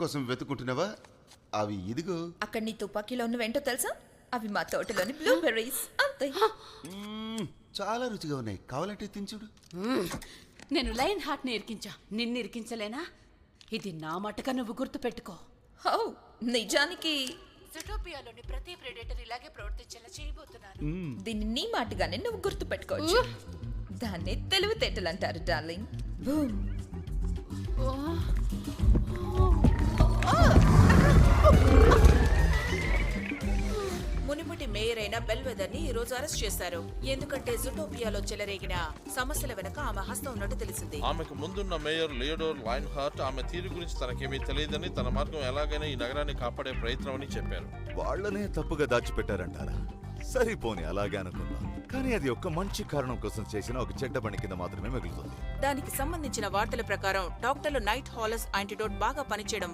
కోసం వెతుకుంటున్నావా? అవి ఇదిగో. అక్కడ నీ తుపాకీలో ఉన్నవేంటో తెలుసా? అవి మా తోటలోని బ్లూబెర్రీస్. అంతే. చాలా రుచిగా ఉన్నాయి, కావాలంటే తించుడు. నేను లయన్ హార్ట్ ని ఇరికించా, నిన్ను ఇరికించలేనా? ఇది నా మటక, నువ్వు గుర్తు పెట్టుకో. హౌ, నిజానికి జూటోపియాలోని ప్రతి ప్రెడేటర్ ఇలాగే ప్రవర్తించేలా చేయబోతున్నాను. దీన్ని నీ మాటగానే నువ్వు గుర్తు పెట్టుకోవచ్చు. దాన్ని తెలివితేటలు అంటారు డార్లింగ్. బూమ్. మునుపటి మేయర్ అయిన బెల్వెదర్ ని ఈ రోజు అరెస్ట్ చేశారు. ఎందుకంటే జూటోపియాలో చెలరేగిన సమస్యల వెనక ఆమె హస్తం ఉన్నట్టు తెలిసింది. ఆమెకు ముందున్న మేయర్ లియోడోర్ లైన్ హార్ట్ ఆమె తీరు గురించి తనకేమీ తెలియదని, తన మార్గం ఎలాగైనా ఈ నగరాన్ని కాపాడే ప్రయత్నం అని చెప్పారు. వాళ్లనే తప్పుగా దాచిపెట్టారంటారా? సరిపోని అలాగే అనుకుందాం, కానీ అది ఒక్క మంచి కారణం కోసం చేసిన ఒక చెడ్డ పని కింద మాత్రమే మిగులుతుంది. దానికి సంబంధించిన వార్తల ప్రకారం డాక్టర్లు నైట్ హాలస్ యాంటీడోట్ బాగా పనిచేయడం